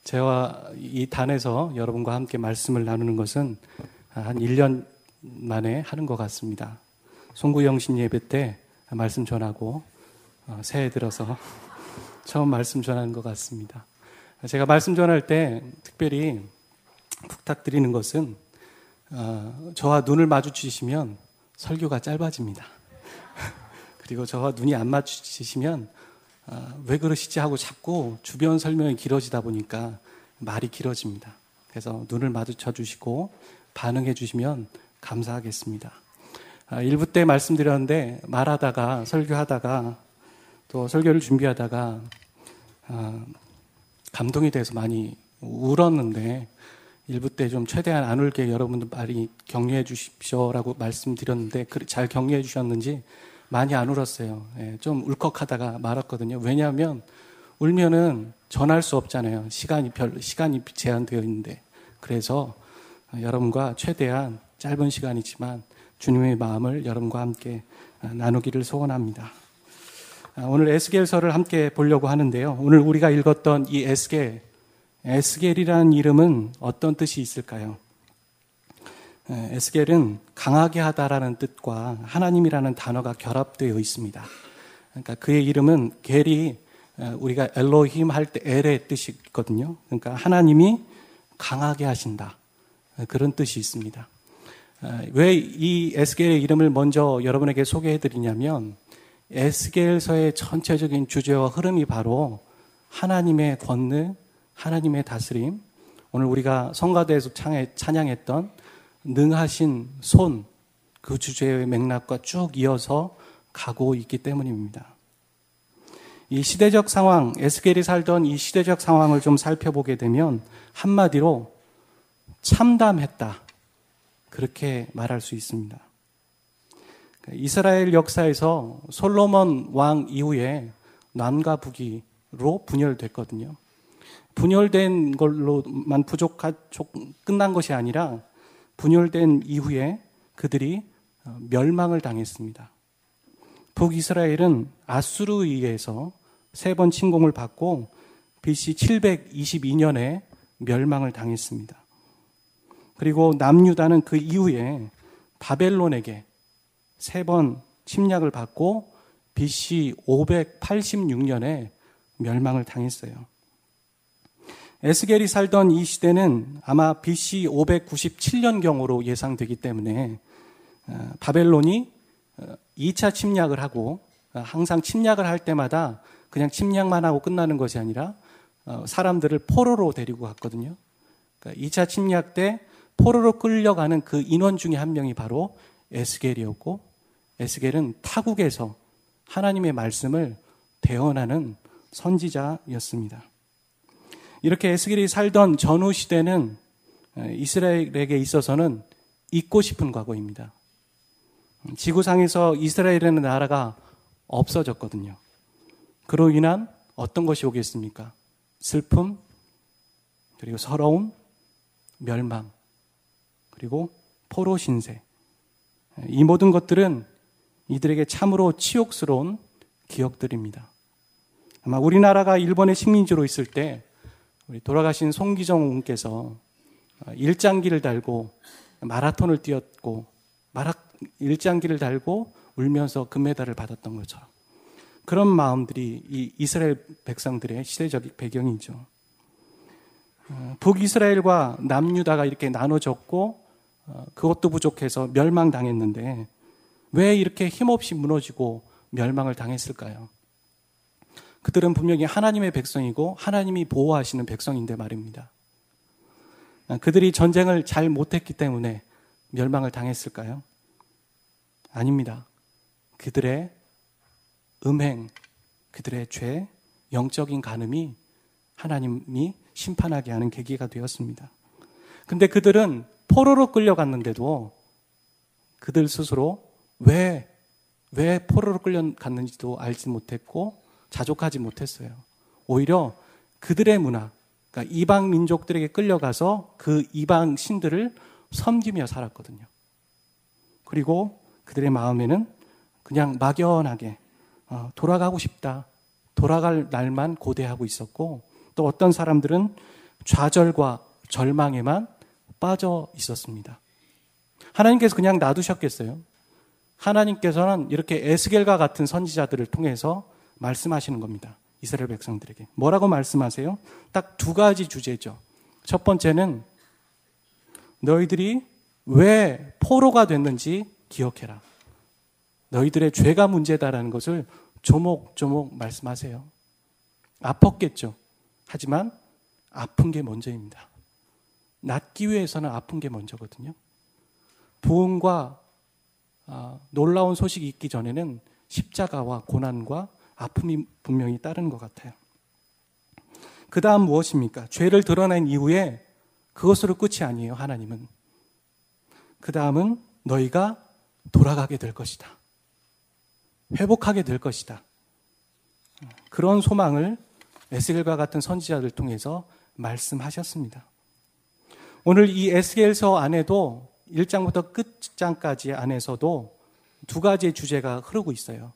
제가 이 단에서 여러분과 함께 말씀을 나누는 것은 한 1년 만에 하는 것 같습니다. 송구영신 예배 때 말씀 전하고 새해 들어서 처음 말씀 전하는 것 같습니다. 제가 말씀 전할 때 특별히 부탁드리는 것은 저와 눈을 마주치시면 설교가 짧아집니다. 그리고 저와 눈이 안 마주치시면 왜 그러시지 하고 자꾸 주변 설명이 길어지다 보니까 말이 길어집니다. 그래서 눈을 마주쳐 주시고 반응해 주시면 감사하겠습니다. 1부 때 말씀드렸는데 말하다가 설교하다가 또 설교를 준비하다가 감동이 돼서 많이 울었는데 1부 때 좀 최대한 안 울게 여러분들 많이 격려해 주십시오라고 말씀드렸는데 잘 격려해 주셨는지 많이 안 울었어요. 좀 울컥하다가 말았거든요. 왜냐하면 울면은 전할 수 없잖아요. 시간이 제한되어 있는데. 그래서 여러분과 최대한 짧은 시간이지만 주님의 마음을 여러분과 함께 나누기를 소원합니다. 오늘 에스겔서를 함께 보려고 하는데요. 오늘 우리가 읽었던 이 에스겔이라는 이름은 어떤 뜻이 있을까요? 에스겔은 강하게 하다라는 뜻과 하나님이라는 단어가 결합되어 있습니다. 그러니까 그의 이름은 겔이 우리가 엘로힘 할 때 엘의 뜻이 있거든요. 그러니까 하나님이 강하게 하신다. 그런 뜻이 있습니다. 왜 이 에스겔의 이름을 먼저 여러분에게 소개해드리냐면 에스겔서의 전체적인 주제와 흐름이 바로 하나님의 권능, 하나님의 다스림, 오늘 우리가 성가대에서 찬양했던 능하신 손, 그 주제의 맥락과 쭉 이어서 가고 있기 때문입니다. 이 시대적 상황, 에스겔이 살던 이 시대적 상황을 좀 살펴보게 되면 한마디로 참담했다. 그렇게 말할 수 있습니다. 이스라엘 역사에서 솔로몬 왕 이후에 남과 북으로 분열됐거든요. 분열된 걸로만 끝난 것이 아니라 분열된 이후에 그들이 멸망을 당했습니다. 북이스라엘은 아수르에 의해서 3번 침공을 받고 BC 722년에 멸망을 당했습니다. 그리고 남유다는 그 이후에 바벨론에게 3번 침략을 받고 BC 586년에 멸망을 당했어요. 에스겔이 살던 이 시대는 아마 BC 597년경으로 예상되기 때문에 바벨론이 2차 침략을 하고 항상 침략을 할 때마다 그냥 침략만 하고 끝나는 것이 아니라 사람들을 포로로 데리고 갔거든요. 그러니까 2차 침략 때 포로로 끌려가는 그 인원 중에 한 명이 바로 에스겔이었고 에스겔은 타국에서 하나님의 말씀을 대언하는 선지자였습니다. 이렇게 에스겔이 살던 전후 시대는 이스라엘에게 있어서는 잊고 싶은 과거입니다. 지구상에서 이스라엘이라는 나라가 없어졌거든요. 그로 인한 어떤 것이 오겠습니까? 슬픔, 그리고 서러움, 멸망, 그리고 포로 신세. 이 모든 것들은 이들에게 참으로 치욕스러운 기억들입니다. 아마 우리나라가 일본의 식민지로 있을 때 우리 돌아가신 송기정 군께서 일장기를 달고 마라톤을 뛰었고 일장기를 달고 울면서 금메달을 받았던 것처럼 그런 마음들이 이 이스라엘 백성들의 시대적 배경이죠. 북이스라엘과 남유다가 이렇게 나눠졌고 그것도 부족해서 멸망당했는데 왜 이렇게 힘없이 무너지고 멸망을 당했을까요? 그들은 분명히 하나님의 백성이고 하나님이 보호하시는 백성인데 말입니다. 그들이 전쟁을 잘 못했기 때문에 멸망을 당했을까요? 아닙니다. 그들의 음행, 그들의 죄, 영적인 간음이 하나님이 심판하게 하는 계기가 되었습니다. 근데 그들은 포로로 끌려갔는데도 그들 스스로 왜 포로로 끌려갔는지도 알지 못했고 자족하지 못했어요. 오히려 그들의 문화, 그러니까 이방 민족들에게 끌려가서 그 이방 신들을 섬기며 살았거든요. 그리고 그들의 마음에는 그냥 막연하게 돌아가고 싶다, 돌아갈 날만 고대하고 있었고 또 어떤 사람들은 좌절과 절망에만 빠져 있었습니다. 하나님께서 그냥 놔두셨겠어요? 하나님께서는 이렇게 에스겔과 같은 선지자들을 통해서 말씀하시는 겁니다. 이스라엘 백성들에게. 뭐라고 말씀하세요? 딱 두 가지 주제죠. 첫 번째는 너희들이 왜 포로가 됐는지 기억해라. 너희들의 죄가 문제다라는 것을 조목조목 말씀하세요. 아팠겠죠. 하지만 아픈 게 먼저입니다. 낫기 위해서는 아픈 게 먼저거든요. 부흥과 놀라운 소식이 있기 전에는 십자가와 고난과 아픔이 분명히 따르는 것 같아요. 그 다음 무엇입니까? 죄를 드러낸 이후에 그것으로 끝이 아니에요. 하나님은. 그 다음은 너희가 돌아가게 될 것이다. 회복하게 될 것이다. 그런 소망을 에스겔과 같은 선지자들 통해서 말씀하셨습니다. 오늘 이 에스겔서 안에도 1장부터 끝장까지 안에서도 두 가지의 주제가 흐르고 있어요.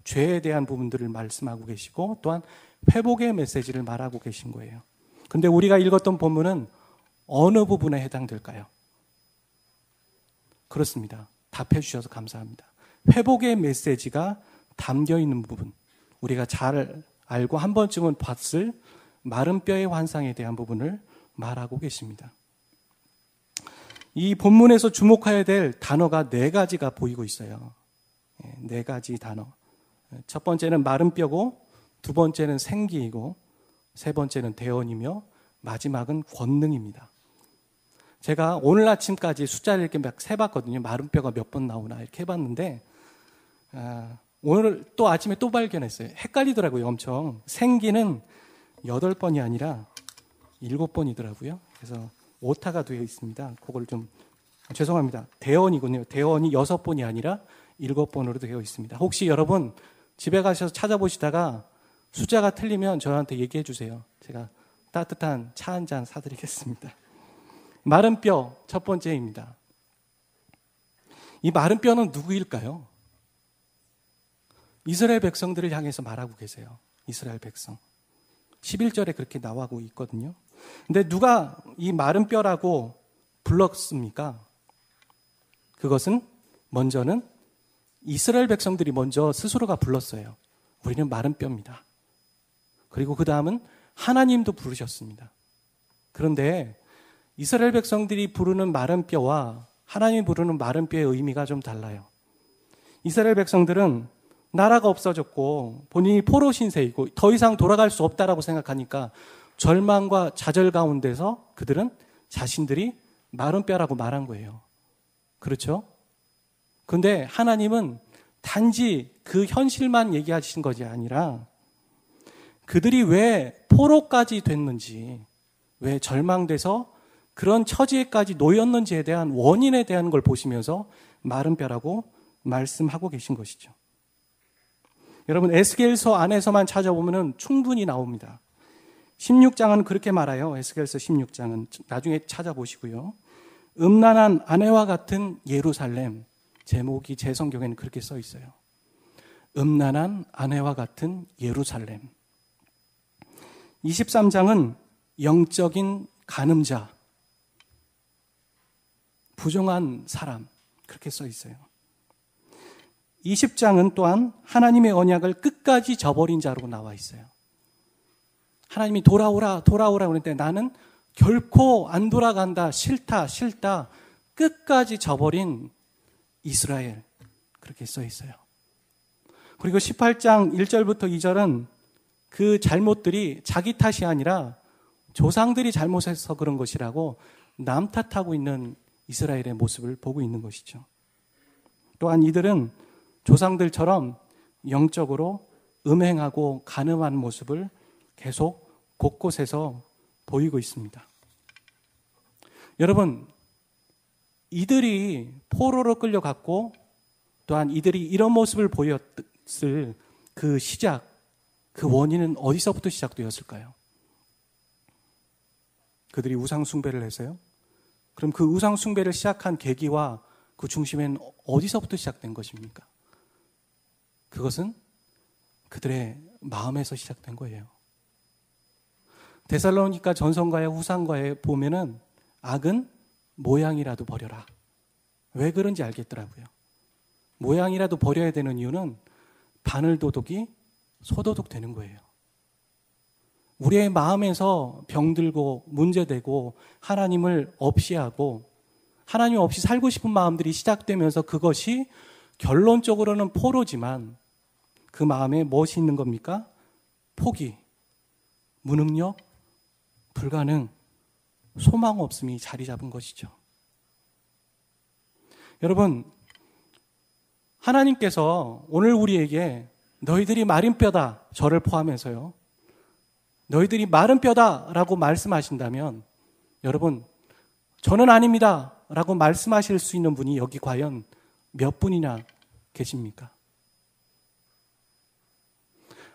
죄에 대한 부분들을 말씀하고 계시고 또한 회복의 메시지를 말하고 계신 거예요. 근데 우리가 읽었던 본문은 어느 부분에 해당될까요? 그렇습니다. 답해 주셔서 감사합니다. 회복의 메시지가 담겨 있는 부분, 우리가 잘 알고 한 번쯤은 봤을 마른 뼈의 환상에 대한 부분을 말하고 계십니다. 이 본문에서 주목해야 될 단어가 네 가지가 보이고 있어요. 네 가지 단어. 첫 번째는 마른 뼈고, 두 번째는 생기이고, 세 번째는 대언이며, 마지막은 권능입니다. 제가 오늘 아침까지 숫자를 이렇게 막 세봤거든요. 마른 뼈가 몇 번 나오나 이렇게 해봤는데, 오늘 또 아침에 또 발견했어요. 헷갈리더라고요, 엄청. 생기는 8번이 아니라 7번이더라고요. 그래서 오타가 되어 있습니다. 그걸 좀 죄송합니다. 대언이군요. 대언이 6번이 아니라 7번으로 되어 있습니다. 혹시 여러분 집에 가셔서 찾아보시다가 숫자가 틀리면 저한테 얘기해 주세요. 제가 따뜻한 차 한 잔 사드리겠습니다. 마른 뼈 첫 번째입니다. 이 마른 뼈는 누구일까요? 이스라엘 백성들을 향해서 말하고 계세요. 이스라엘 백성. 11절에 그렇게 나와고 있거든요. 근데 누가 이 마른 뼈라고 불렀습니까? 그것은 먼저는 이스라엘 백성들이 먼저 스스로가 불렀어요. 우리는 마른 뼈입니다. 그리고 그 다음은 하나님도 부르셨습니다. 그런데 이스라엘 백성들이 부르는 마른 뼈와 하나님이 부르는 마른 뼈의 의미가 좀 달라요. 이스라엘 백성들은 나라가 없어졌고 본인이 포로 신세이고 더 이상 돌아갈 수 없다라고 생각하니까 절망과 좌절 가운데서 그들은 자신들이 마른 뼈라고 말한 거예요. 그렇죠? 그런데 하나님은 단지 그 현실만 얘기하신 것이 아니라 그들이 왜 포로까지 됐는지, 왜 절망돼서 그런 처지에까지 놓였는지에 대한 원인에 대한 걸 보시면서 마른 뼈라고 말씀하고 계신 것이죠. 여러분 에스겔서 안에서만 찾아보면 충분히 나옵니다. 16장은 그렇게 말해요. 에스겔서 16장은 나중에 찾아보시고요. 음란한 아내와 같은 예루살렘, 제목이 제 성경에는 그렇게 써 있어요. 음란한 아내와 같은 예루살렘. 23장은 영적인 간음자, 부정한 사람, 그렇게 써 있어요. 20장은 또한 하나님의 언약을 끝까지 저버린 자로 나와 있어요. 하나님이 돌아오라 그랬는데 나는 결코 안 돌아간다, 싫다 끝까지 저버린 이스라엘, 그렇게 써 있어요. 그리고 18장 1절부터 2절은 그 잘못들이 자기 탓이 아니라 조상들이 잘못해서 그런 것이라고 남 탓하고 있는 이스라엘의 모습을 보고 있는 것이죠. 또한 이들은 조상들처럼 영적으로 음행하고 간음한 모습을 계속 곳곳에서 보이고 있습니다. 여러분, 이들이 포로로 끌려갔고 또한 이들이 이런 모습을 보였을 그 시작, 그 원인은 어디서부터 시작되었을까요? 그들이 우상 숭배를 해서요? 그럼 그 우상 숭배를 시작한 계기와 그 중심에는 어디서부터 시작된 것입니까? 그것은 그들의 마음에서 시작된 거예요. 데살로니가 전서가의 후상과에 보면은 악은 모양이라도 버려라. 왜 그런지 알겠더라고요. 모양이라도 버려야 되는 이유는 바늘도둑이 소도둑 되는 거예요. 우리의 마음에서 병들고 문제되고 하나님을 없이 하고 하나님 없이 살고 싶은 마음들이 시작되면서 그것이 결론적으로는 포로지만 그 마음에 무엇이 있는 겁니까? 포기, 무능력, 불가능, 소망 없음이 자리 잡은 것이죠. 여러분, 하나님께서 오늘 우리에게 너희들이 마른 뼈다, 저를 포함해서요. 너희들이 마른 뼈다라고 말씀하신다면 여러분, 저는 아닙니다 라고 말씀하실 수 있는 분이 여기 과연 몇 분이나 계십니까?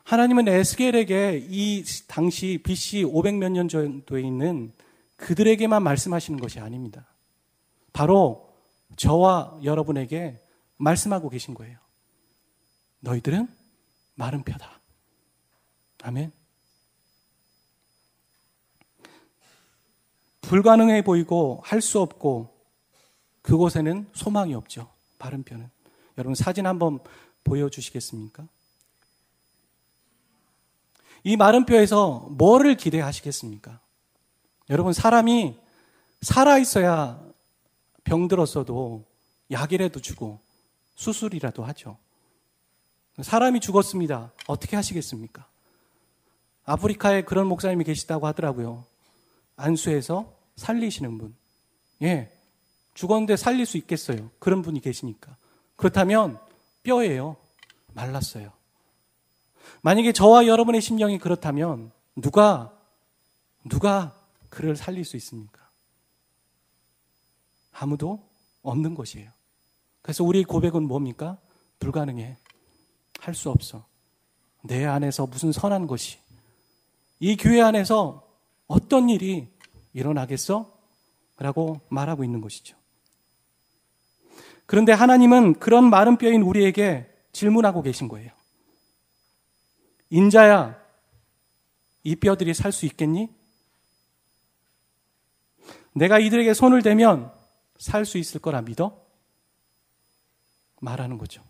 하나님은 에스겔에게 이 당시 BC 500몇 년 정도에 있는 그들에게만 말씀하시는 것이 아닙니다. 바로 저와 여러분에게 말씀하고 계신 거예요. 너희들은 마른 뼈다. 아멘. 불가능해 보이고 할 수 없고 그곳에는 소망이 없죠. 마른 뼈는. 여러분 사진 한번 보여주시겠습니까? 이 마른 뼈에서 뭐를 기대하시겠습니까? 여러분 사람이 살아있어야 병들었어도 약이라도 주고 수술이라도 하죠. 사람이 죽었습니다. 어떻게 하시겠습니까? 아프리카에 그런 목사님이 계시다고 하더라고요. 안수해서 살리시는 분. 예, 죽었는데 살릴 수 있겠어요. 그런 분이 계시니까. 그렇다면 뼈예요. 말랐어요. 만약에 저와 여러분의 심령이 그렇다면 누가 그를 살릴 수 있습니까? 아무도 없는 것이에요. 그래서 우리 고백은 뭡니까? 불가능해. 할 수 없어. 내 안에서 무슨 선한 것이, 이 교회 안에서 어떤 일이 일어나겠어? 라고 말하고 있는 것이죠. 그런데 하나님은 그런 마른 뼈인 우리에게 질문하고 계신 거예요. 인자야, 이 뼈들이 살 수 있겠니? 내가 이들에게 손을 대면 살 수 있을 거라 믿어? 말하는 거죠.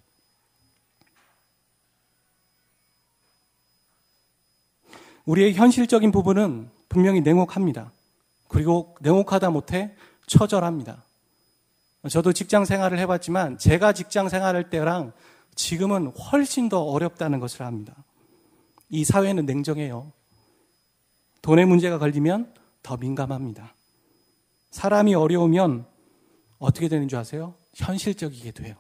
우리의 현실적인 부분은 분명히 냉혹합니다. 그리고 냉혹하다 못해 처절합니다. 저도 직장 생활을 해봤지만 제가 직장 생활할 때랑 지금은 훨씬 더 어렵다는 것을 압니다. 이 사회는 냉정해요. 돈의 문제가 걸리면 더 민감합니다. 사람이 어려우면 어떻게 되는 줄 아세요? 현실적이게 돼요.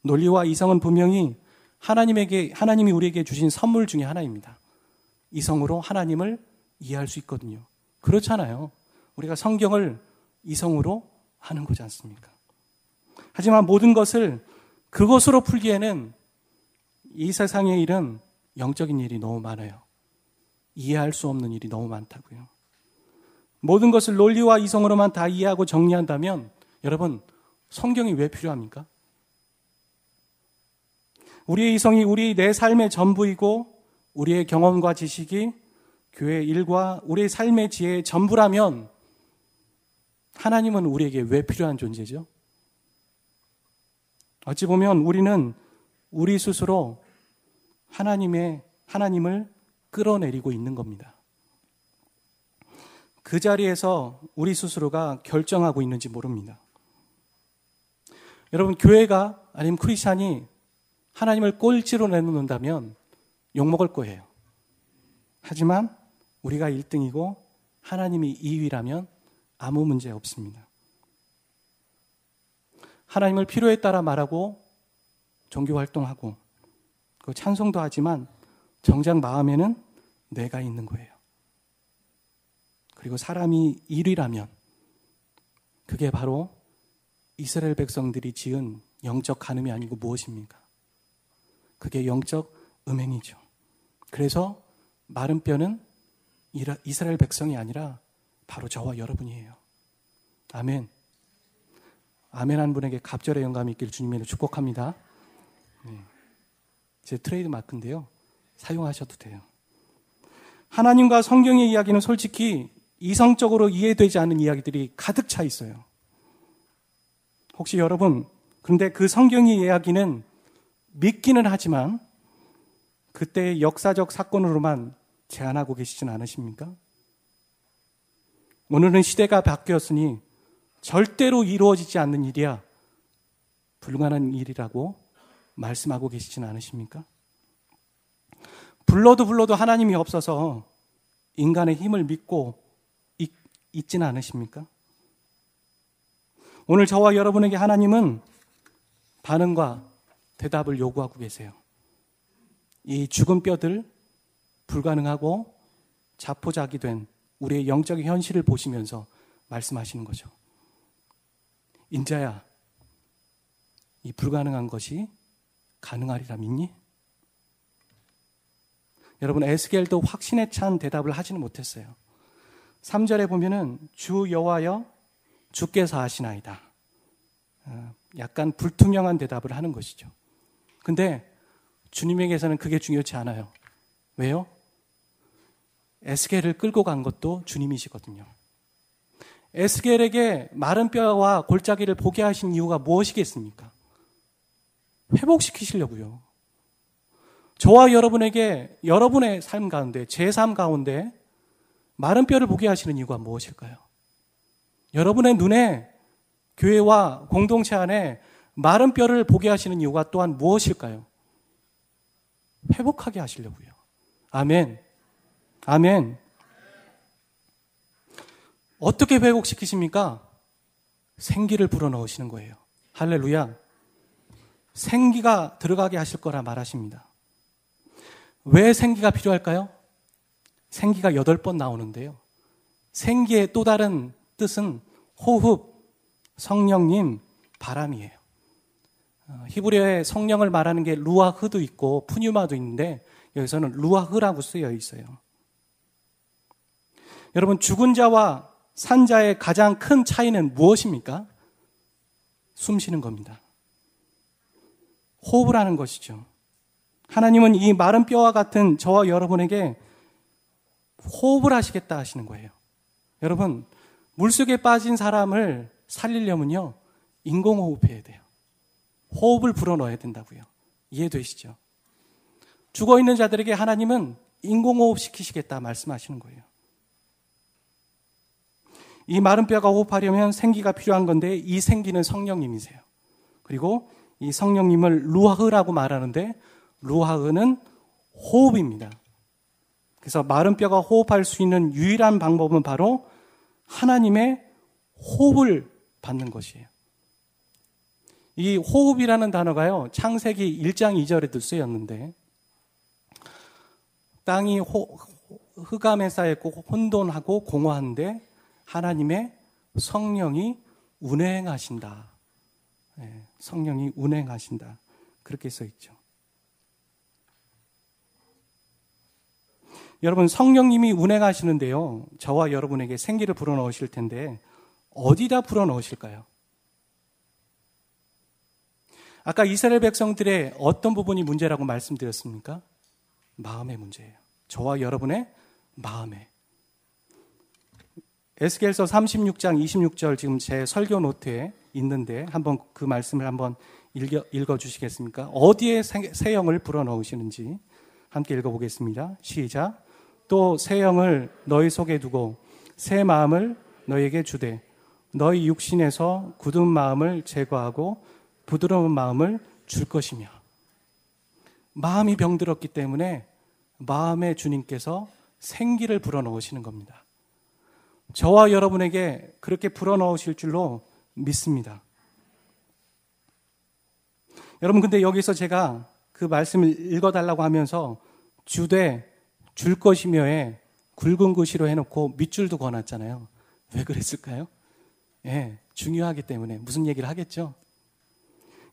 논리와 이성은 분명히 하나님이 우리에게 주신 선물 중에 하나입니다. 이성으로 하나님을 이해할 수 있거든요. 그렇잖아요. 우리가 성경을 이성으로 하는 거지 않습니까? 하지만 모든 것을 그것으로 풀기에는 이 세상의 일은 영적인 일이 너무 많아요. 이해할 수 없는 일이 너무 많다고요. 모든 것을 논리와 이성으로만 다 이해하고 정리한다면 여러분, 성경이 왜 필요합니까? 우리의 이성이 우리 내 삶의 전부이고 우리의 경험과 지식이 교회 일과 우리의 삶의 지혜의 전부라면 하나님은 우리에게 왜 필요한 존재죠? 어찌 보면 우리는 우리 스스로 하나님을 끌어내리고 있는 겁니다. 그 자리에서 우리 스스로가 결정하고 있는지 모릅니다. 여러분, 교회가 아니면 크리스찬이 하나님을 꼴찌로 내놓는다면 욕먹을 거예요. 하지만 우리가 1등이고 하나님이 2위라면 아무 문제 없습니다. 하나님을 필요에 따라 말하고 종교활동하고 그 찬송도 하지만 정작 마음에는 내가 있는 거예요. 그리고 사람이 1위라면 그게 바로 이스라엘 백성들이 지은 영적 간음이 아니고 무엇입니까? 그게 영적 음행이죠. 그래서 마른 뼈는 이스라엘 백성이 아니라 바로 저와 여러분이에요. 아멘. 아멘 한 분에게 갑절의 영감이 있기를 주님으로 축복합니다. 네. 제 트레이드 마크인데요. 사용하셔도 돼요. 하나님과 성경의 이야기는 솔직히 이성적으로 이해되지 않는 이야기들이 가득 차 있어요. 혹시 여러분, 그런데 그 성경의 이야기는 믿기는 하지만 그때의 역사적 사건으로만 제한하고 계시진 않으십니까? 오늘은 시대가 바뀌었으니 절대로 이루어지지 않는 일이야 불가능한 일이라고 말씀하고 계시진 않으십니까? 불러도 하나님이 없어서 인간의 힘을 믿고 있지는 않으십니까? 오늘 저와 여러분에게 하나님은 반응과 대답을 요구하고 계세요. 이 죽은 뼈들, 불가능하고 자포자기 된 우리의 영적인 현실을 보시면서 말씀하시는 거죠. 인자야, 이 불가능한 것이 가능하리라 믿니? 여러분, 에스겔도 확신에 찬 대답을 하지는 못했어요. 3절에 보면은 주 여호와여 주께서 하시나이다. 약간 불투명한 대답을 하는 것이죠. 근데 주님에게서는 그게 중요치 않아요. 왜요? 에스겔을 끌고 간 것도 주님이시거든요. 에스겔에게 마른 뼈와 골짜기를 보게 하신 이유가 무엇이겠습니까? 회복시키시려고요. 저와 여러분에게 여러분의 삶 가운데, 제 삶 가운데 마른 뼈를 보게 하시는 이유가 무엇일까요? 여러분의 눈에 교회와 공동체 안에 마른 뼈를 보게 하시는 이유가 또한 무엇일까요? 회복하게 하시려고요. 아멘. 아멘. 어떻게 회복시키십니까? 생기를 불어넣으시는 거예요. 할렐루야. 생기가 들어가게 하실 거라 말하십니다. 왜 생기가 필요할까요? 생기가 8번 나오는데요. 생기의 또 다른 뜻은 호흡, 성령님, 바람이에요. 히브리어에 성령을 말하는 게 루아흐도 있고 푸뉴마도 있는데 여기서는 루아흐라고 쓰여 있어요. 여러분, 죽은 자와 산 자의 가장 큰 차이는 무엇입니까? 숨 쉬는 겁니다. 호흡을 하는 것이죠. 하나님은 이 마른 뼈와 같은 저와 여러분에게 호흡을 하시겠다 하시는 거예요. 여러분, 물속에 빠진 사람을 살리려면요, 인공호흡해야 돼요. 호흡을 불어넣어야 된다고요. 이해되시죠? 죽어있는 자들에게 하나님은 인공호흡 시키시겠다 말씀하시는 거예요. 이 마른 뼈가 호흡하려면 생기가 필요한 건데 이 생기는 성령님이세요. 그리고 이 성령님을 루아흐라고 말하는데 루아흐는 호흡입니다. 그래서 마른 뼈가 호흡할 수 있는 유일한 방법은 바로 하나님의 호흡을 받는 것이에요. 이 호흡이라는 단어가요, 창세기 1장 2절에도 쓰였는데 땅이 흑암에 쌓였고 혼돈하고 공허한데 하나님의 성령이 운행하신다. 네, 성령이 운행하신다. 그렇게 써 있죠. 여러분, 성령님이 운행하시는데요, 저와 여러분에게 생기를 불어넣으실 텐데 어디다 불어넣으실까요? 아까 이스라엘 백성들의 어떤 부분이 문제라고 말씀드렸습니까? 마음의 문제예요. 저와 여러분의 마음에. 에스겔서 36장 26절 지금 제 설교 노트에 있는데 한번 그 말씀을 한번 읽어주시겠습니까? 어디에 새 영을 불어넣으시는지 함께 읽어보겠습니다. 시작. 또 새 영을 너희 속에 두고 새 마음을 너희에게 주되 너희 육신에서 굳은 마음을 제거하고 부드러운 마음을 줄 것이며. 마음이 병들었기 때문에 마음에 주님께서 생기를 불어넣으시는 겁니다. 저와 여러분에게 그렇게 불어넣으실 줄로 믿습니다. 여러분, 근데 여기서 제가 그 말씀을 읽어달라고 하면서 주되 줄 것이며에 굵은 글씨로 해놓고 밑줄도 그어놨잖아요. 왜 그랬을까요? 예, 중요하기 때문에 무슨 얘기를 하겠죠?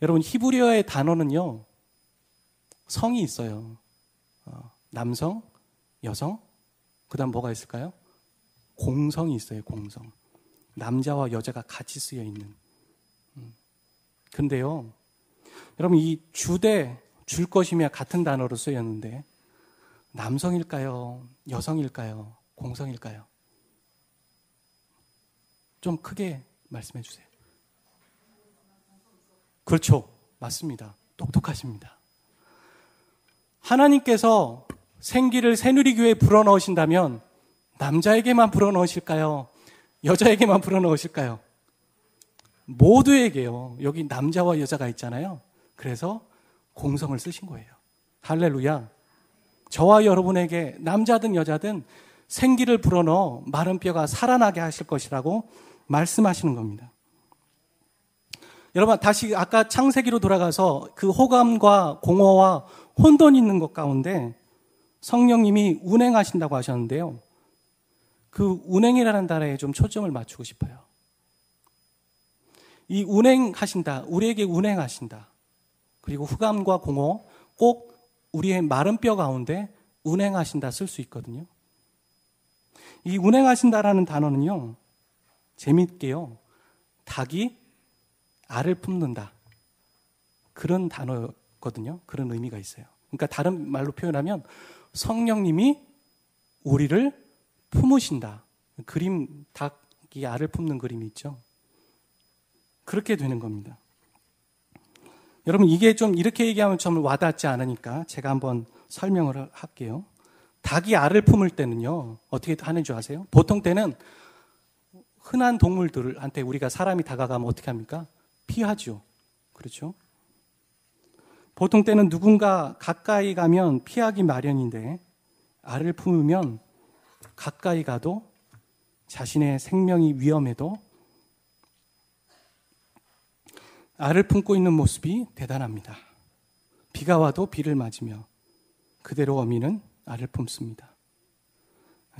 여러분, 히브리어의 단어는요, 성이 있어요. 남성, 여성, 그 다음 뭐가 있을까요? 공성이 있어요, 공성. 남자와 여자가 같이 쓰여 있는. 근데요, 여러분, 이 주되 줄 것이며 같은 단어로 쓰였는데 남성일까요? 여성일까요? 공성일까요? 좀 크게 말씀해 주세요. 그렇죠. 맞습니다. 똑똑하십니다. 하나님께서 생기를 새누리교회에 불어넣으신다면 남자에게만 불어넣으실까요? 여자에게만 불어넣으실까요? 모두에게요. 여기 남자와 여자가 있잖아요. 그래서 공성을 쓰신 거예요. 할렐루야. 저와 여러분에게 남자든 여자든 생기를 불어넣어 마른 뼈가 살아나게 하실 것이라고 말씀하시는 겁니다. 여러분, 다시 아까 창세기로 돌아가서 그 호감과 공허와 혼돈이 있는 것 가운데 성령님이 운행하신다고 하셨는데요. 그 운행이라는 단어에 좀 초점을 맞추고 싶어요. 이 운행하신다, 우리에게 운행하신다. 그리고 흑암과 공허, 꼭 우리의 마른 뼈 가운데 운행하신다 쓸 수 있거든요. 이 운행하신다라는 단어는요, 재밌게요, 닭이 알을 품는다. 그런 단어거든요. 그런 의미가 있어요. 그러니까 다른 말로 표현하면 성령님이 우리를 품으신다. 그림, 닭이 알을 품는 그림이 있죠. 그렇게 되는 겁니다. 여러분, 이게 좀 이렇게 얘기하면 좀 와닿지 않으니까 제가 한번 설명을 할게요. 닭이 알을 품을 때는요, 어떻게 하는 줄 아세요? 보통 때는 흔한 동물들한테 우리가 사람이 다가가면 어떻게 합니까? 피하죠. 그렇죠? 보통 때는 누군가 가까이 가면 피하기 마련인데 알을 품으면 가까이 가도 자신의 생명이 위험해도 알을 품고 있는 모습이 대단합니다. 비가 와도 비를 맞으며 그대로 어미는 알을 품습니다.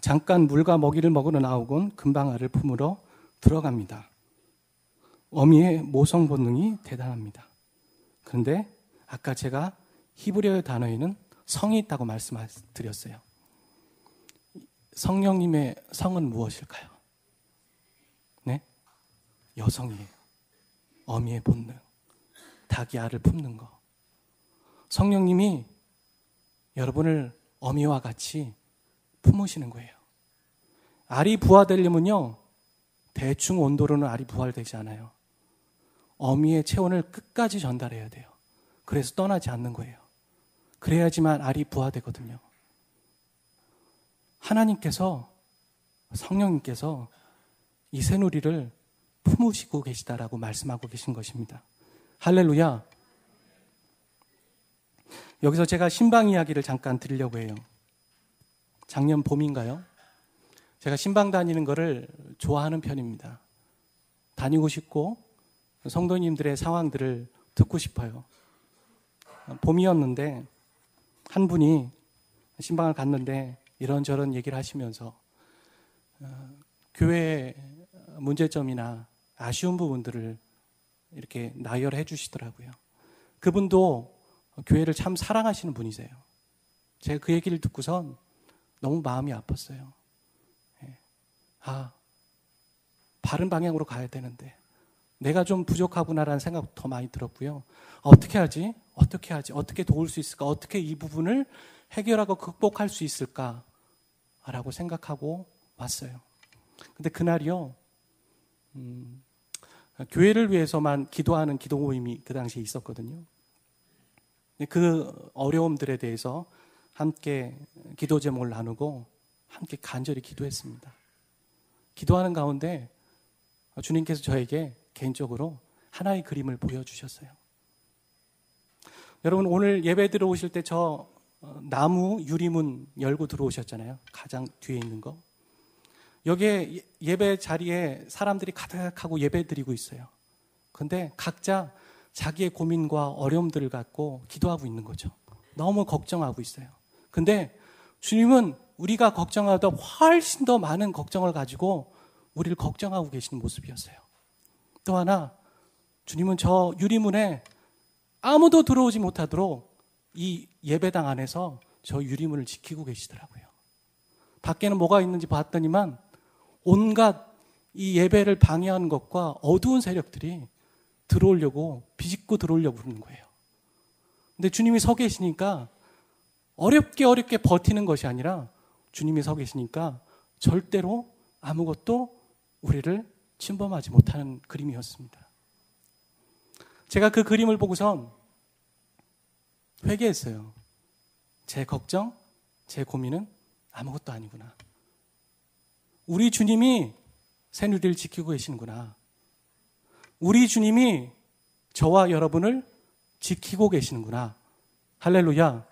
잠깐 물과 먹이를 먹으러 나오곤 금방 알을 품으러 들어갑니다. 어미의 모성 본능이 대단합니다. 그런데 아까 제가 히브리어 단어에는 성이 있다고 말씀드렸어요. 성령님의 성은 무엇일까요? 네? 여성이에요. 어미의 본능. 닭이 알을 품는 거. 성령님이 여러분을 어미와 같이 품으시는 거예요. 알이 부화되려면요, 대충 온도로는 알이 부활되지 않아요. 어미의 체온을 끝까지 전달해야 돼요. 그래서 떠나지 않는 거예요. 그래야지만 알이 부화되거든요. 하나님께서, 성령님께서 이 새누리를 품으시고 계시다라고 말씀하고 계신 것입니다. 할렐루야. 여기서 제가 신방 이야기를 잠깐 드리려고 해요. 작년 봄인가요? 제가 신방 다니는 거를 좋아하는 편입니다. 다니고 싶고 성도님들의 상황들을 듣고 싶어요. 봄이었는데 한 분이 신방을 갔는데 이런저런 얘기를 하시면서 교회의 문제점이나 아쉬운 부분들을 이렇게 나열해 주시더라고요. 그분도 교회를 참 사랑하시는 분이세요. 제가 그 얘기를 듣고선 너무 마음이 아팠어요. 바른 방향으로 가야 되는데 내가 좀 부족하구나라는 생각 더 많이 들었고요. 어떻게 하지? 어떻게 하지? 어떻게 도울 수 있을까? 어떻게 이 부분을 해결하고 극복할 수 있을까? 라고 생각하고 왔어요. 근데 그날이요, 교회를 위해서만 기도하는 기도 모임이 그 당시에 있었거든요. 그 어려움들에 대해서 함께 기도 제목을 나누고 함께 간절히 기도했습니다. 기도하는 가운데 주님께서 저에게 개인적으로 하나의 그림을 보여주셨어요. 여러분, 오늘 예배 들어오실 때 저 나무 유리문 열고 들어오셨잖아요. 가장 뒤에 있는 거. 여기에 예배 자리에 사람들이 가득하고 예배 드리고 있어요. 그런데 각자 자기의 고민과 어려움들을 갖고 기도하고 있는 거죠. 너무 걱정하고 있어요. 근데 주님은 우리가 걱정하다 훨씬 더 많은 걱정을 가지고 우리를 걱정하고 계시는 모습이었어요. 또 하나, 주님은 저 유리문에 아무도 들어오지 못하도록 이 예배당 안에서 저 유리문을 지키고 계시더라고요. 밖에는 뭐가 있는지 봤더니만 온갖 이 예배를 방해하는 것과 어두운 세력들이 들어오려고, 비집고 들어오려고 그러는 거예요. 근데 주님이 서 계시니까 어렵게 버티는 것이 아니라 주님이 서 계시니까 절대로 아무것도 우리를 침범하지 못하는 그림이었습니다. 제가 그 그림을 보고선 회개했어요. 제 걱정, 제 고민은 아무것도 아니구나. 우리 주님이 새누리를 지키고 계시는구나. 우리 주님이 저와 여러분을 지키고 계시는구나. 할렐루야.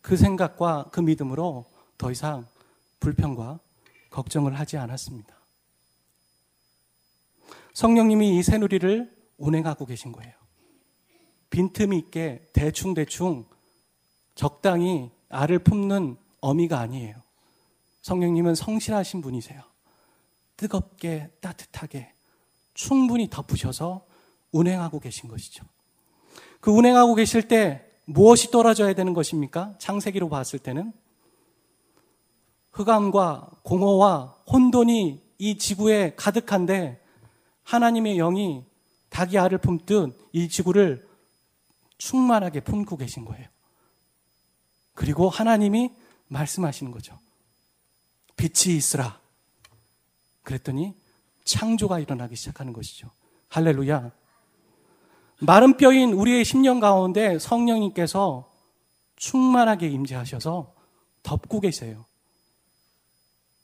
그 생각과 그 믿음으로 더 이상 불평과 걱정을 하지 않았습니다. 성령님이 이 새누리를 운행하고 계신 거예요. 빈틈이 있게 대충 적당히 알을 품는 어미가 아니에요. 성령님은 성실하신 분이세요. 뜨겁게 따뜻하게 충분히 덮으셔서 운행하고 계신 것이죠. 그 운행하고 계실 때 무엇이 떨어져야 되는 것입니까? 창세기로 봤을 때는 흑암과 공허와 혼돈이 이 지구에 가득한데 하나님의 영이 닭이 알을 품듯 이 지구를 충만하게 품고 계신 거예요. 그리고 하나님이 말씀하시는 거죠. 빛이 있으라. 그랬더니 창조가 일어나기 시작하는 것이죠. 할렐루야. 마른 뼈인 우리의 심령 가운데 성령님께서 충만하게 임재하셔서 덮고 계세요.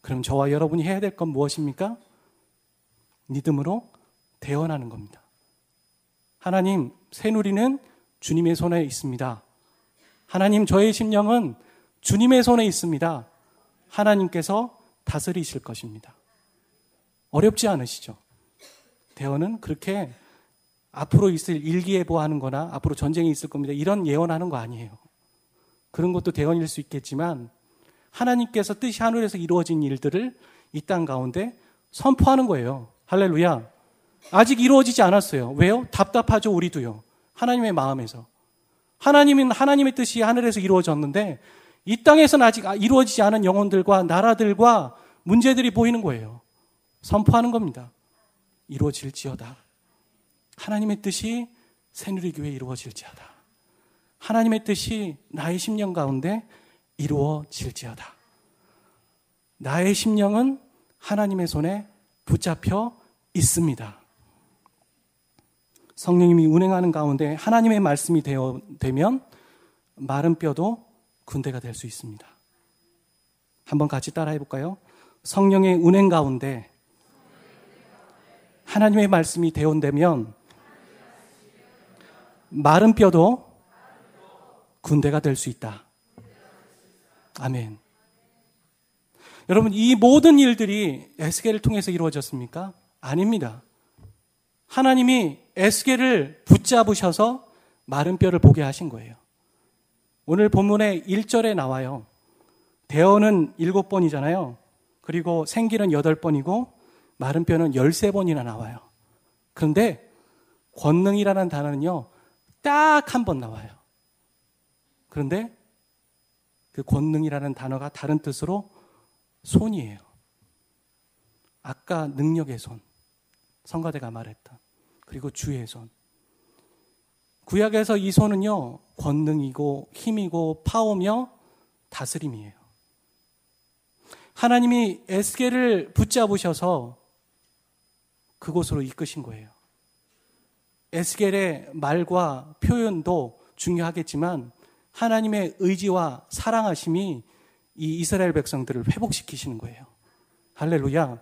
그럼 저와 여러분이 해야 될 건 무엇입니까? 믿음으로 대언하는 겁니다. 하나님, 새누리는 주님의 손에 있습니다. 하나님, 저의 심령은 주님의 손에 있습니다. 하나님께서 다스리실 것입니다. 어렵지 않으시죠? 대언은 그렇게 앞으로 있을 일기예보하는 거나 앞으로 전쟁이 있을 겁니다. 이런 예언하는 거 아니에요. 그런 것도 대언일 수 있겠지만 하나님께서 뜻이 하늘에서 이루어진 일들을 이 땅 가운데 선포하는 거예요. 할렐루야. 아직 이루어지지 않았어요. 왜요? 답답하죠, 우리도요. 하나님의 마음에서. 하나님은 하나님의 뜻이 하늘에서 이루어졌는데 이 땅에서는 아직 이루어지지 않은 영혼들과 나라들과 문제들이 보이는 거예요. 선포하는 겁니다. 이루어질지어다. 하나님의 뜻이 새누리교회에 이루어질지어다. 하나님의 뜻이 나의 심령 가운데 이루어질지어다. 나의 심령은 하나님의 손에 붙잡혀 있습니다. 성령님이 운행하는 가운데 하나님의 말씀이 되면 마른 뼈도 군대가 될 수 있습니다. 한번 같이 따라해 볼까요? 성령의 운행 가운데 하나님의 말씀이 되온다면 마른 뼈도 군대가 될 수 있다. 아멘. 여러분, 이 모든 일들이 에스겔을 통해서 이루어졌습니까? 아닙니다. 하나님이 에스겔을 붙잡으셔서 마른 뼈를 보게 하신 거예요. 오늘 본문의 1절에 나와요. 대언은 7번이잖아요. 그리고 생기는 8번이고 마른 뼈는 13번이나 나와요. 그런데 권능이라는 단어는요, 딱 한 번 나와요. 그런데 그 권능이라는 단어가 다른 뜻으로 손이에요. 아까 능력의 손, 성가대가 말했던, 그리고 주의 손. 구약에서 이 손은요, 권능이고 힘이고 파워며 다스림이에요. 하나님이 에스겔을 붙잡으셔서 그곳으로 이끄신 거예요. 에스겔의 말과 표현도 중요하겠지만 하나님의 의지와 사랑하심이 이 이스라엘 백성들을 회복시키시는 거예요. 할렐루야.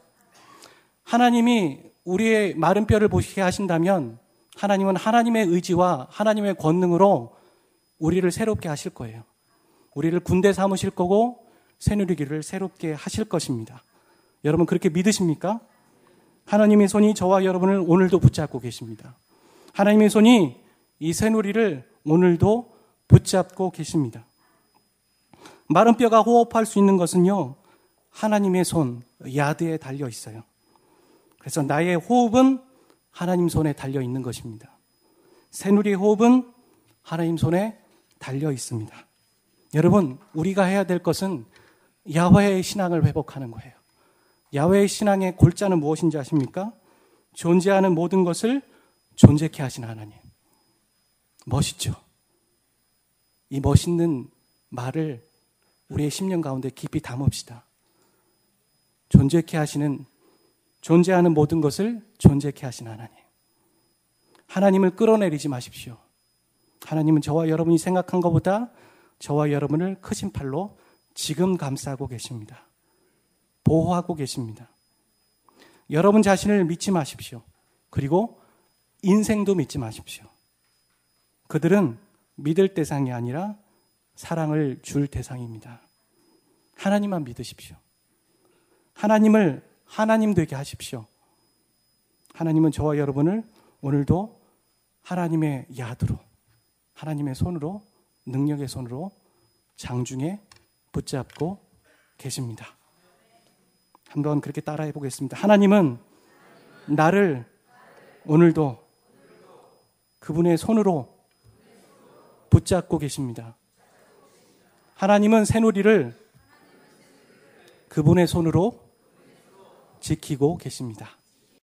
하나님이 우리의 마른 뼈를 보시게 하신다면 하나님은 하나님의 의지와 하나님의 권능으로 우리를 새롭게 하실 거예요. 우리를 군대 삼으실 거고 새누리기를 새롭게 하실 것입니다. 여러분 그렇게 믿으십니까? 하나님의 손이 저와 여러분을 오늘도 붙잡고 계십니다. 하나님의 손이 이 새누리를 오늘도 붙잡고 계십니다. 마른 뼈가 호흡할 수 있는 것은요, 하나님의 손, 야드에 달려 있어요. 그래서 나의 호흡은 하나님 손에 달려 있는 것입니다. 새누리의 호흡은 하나님 손에 달려 있습니다. 여러분, 우리가 해야 될 것은 야훼의 신앙을 회복하는 거예요. 야훼의 신앙의 골자는 무엇인지 아십니까? 존재하는 모든 것을 존재케 하신 하나님. 멋있죠? 이 멋있는 말을 우리의 심령 가운데 깊이 담읍시다. 존재하는 모든 것을 존재케 하신 하나님. 하나님을 끌어내리지 마십시오. 하나님은 저와 여러분이 생각한 것보다 저와 여러분을 크신 팔로 지금 감싸고 계십니다. 보호하고 계십니다. 여러분 자신을 믿지 마십시오. 그리고 인생도 믿지 마십시오. 그들은 믿을 대상이 아니라 사랑을 줄 대상입니다. 하나님만 믿으십시오. 하나님을 하나님 되게 하십시오. 하나님은 저와 여러분을 오늘도 하나님의 야두로, 하나님의 손으로, 능력의 손으로 장중에 붙잡고 계십니다. 한번 그렇게 따라해 보겠습니다. 하나님은 나를 오늘도 그분의 손으로 붙잡고 계십니다. 하나님은 새누리를 그분의 손으로 지키고 계십니다.